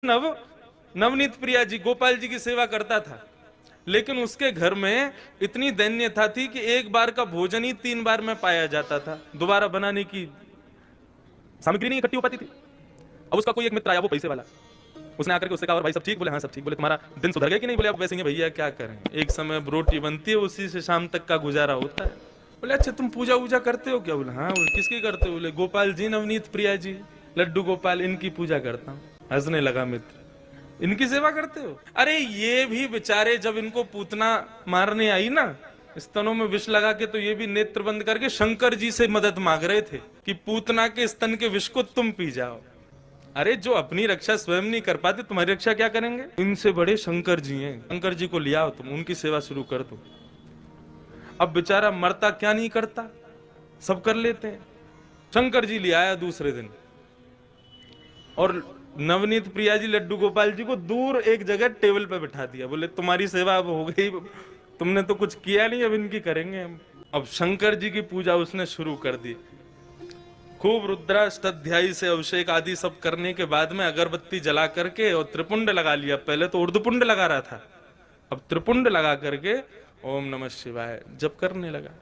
नवनीत प्रिया जी गोपाल जी की सेवा करता था, लेकिन उसके घर में इतनी दैन्यता थी कि एक बार का भोजन ही 3 बार में पाया जाता था, दोबारा बनाने की सामग्री नहीं इकट्ठी हो पाती थी। अब उसका कोई एक मित्र आया, वो पैसे वाला, उसने आकर के उससे कहा, और भाई सब ठीक? बोले हाँ सब ठीक। बोले तुम्हारा दिन सुधर गया कि नहीं? बोले अब वैसे ही भैया क्या करें, एक समय रोटी बनती है, उसी से शाम तक का गुजारा होता है। बोले अच्छा तुम पूजा वूजा करते हो क्या? बोले हाँ। बोले किसकी करते हो? बोले गोपाल जी, नवनीत प्रिया जी, लड्डू गोपाल, इनकी पूजा करता हूँ। हंसने लगा मित्र, इनकी सेवा करते हो? अरे ये भी बेचारे जब इनको पूतना मारने आई ना, स्तनों में विष लगा के, तो ये भी नेत्र बंद करके शंकर जी से मदद मांग रहे थे कि पूतना के स्तन के विष को तुम पी जाओ। अरे जो अपनी रक्षा स्वयं नहीं कर पाते, तुम्हारी रक्षा क्या करेंगे? इनसे बड़े शंकर जी हैं, शंकर जी को ले आओ, तुम उनकी सेवा शुरू कर दो। अब बेचारा मरता क्या नहीं करता, सब कर लेते हैं। शंकर जी ले आया दूसरे दिन, और नवनीत प्रिया जी लड्डू गोपाल जी को दूर एक जगह टेबल पे बिठा दिया। बोले तुम्हारी सेवा अब हो गई, तुमने तो कुछ किया नहीं, अब इनकी करेंगे हम। अब शंकर जी की पूजा उसने शुरू कर दी। खूब रुद्राष्टाध्यायी से अभिषेक आदि सब करने के बाद में अगरबत्ती जला करके और त्रिपुंड लगा लिया। पहले तो उर्दपुंड लगा रहा था, अब त्रिपुंड लगा करके ओम नमः शिवाय जप करने लगा।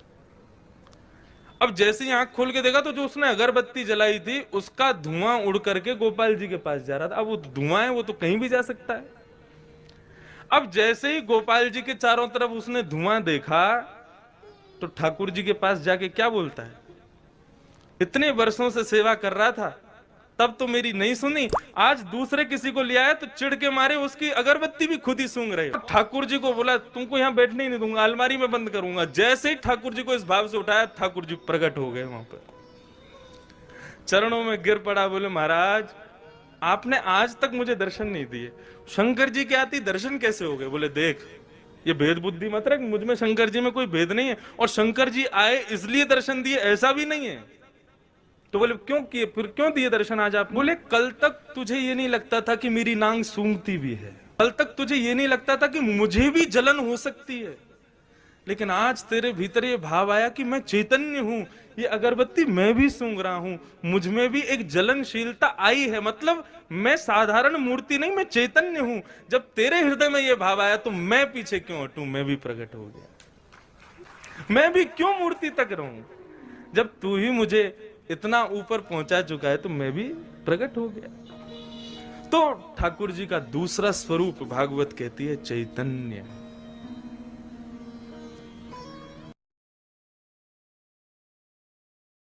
अब जैसे ही आंख खोल के देखा तो जो उसने अगरबत्ती जलाई थी उसका धुआं उड़ करके गोपाल जी के पास जा रहा था। अब वो धुआं है, वो तो कहीं भी जा सकता है। अब जैसे ही गोपाल जी के चारों तरफ उसने धुआं देखा तो ठाकुर जी के पास जाके क्या बोलता है, इतने वर्षों से सेवा कर रहा था, तब तो मेरी नहीं सुनी, आज दूसरे किसी को ले आया तो चिढ़ के मारे उसकी अगरबत्ती भी खुद ही सूंघ रहे हो। ठाकुर जी को बोला तुमको यहाँ बैठने ही नहीं दूंगा, अलमारी में बंद करूंगा। जैसे ही ठाकुर जी को इस भाव से उठाया, ठाकुर जी प्रकट हो गए वहां पर, चरणों में गिर पड़ा। बोले महाराज आपने आज तक मुझे दर्शन नहीं दिए, शंकर जी के आती दर्शन कैसे हो गए? बोले देख ये भेद बुद्धि मत रख, मुझ में शंकर जी में कोई भेद नहीं है, और शंकर जी आए इसलिए दर्शन दिए ऐसा भी नहीं है। तो बोले क्यों किए, फिर क्यों दिए दर्शन आज आप? बोले कल तक तुझे ये नहीं लगता था कि मेरी नांग सूंघती भी है, कल तक तुझे ये नहीं लगता था कि मुझे भी जलन हो सकती है, लेकिन आज तेरे भीतर ये भाव आया कि मैं चैतन्य हूं, ये अगरबत्ती मैं भी सूंघ रहा हूं, मुझ में भी एक जलनशीलता आई है, मतलब मैं साधारण मूर्ति नहीं, मैं चैतन्य हूं। जब तेरे हृदय में ये भाव आया तो मैं पीछे क्यों हटूं, मैं भी प्रकट हो गया, मैं भी क्यों मूर्ति तक रहूं? जब तू ही मुझे इतना ऊपर पहुंचा चुका है तो मैं भी प्रकट हो गया। तो ठाकुर जी का दूसरा स्वरूप भागवत कहती है चैतन्य।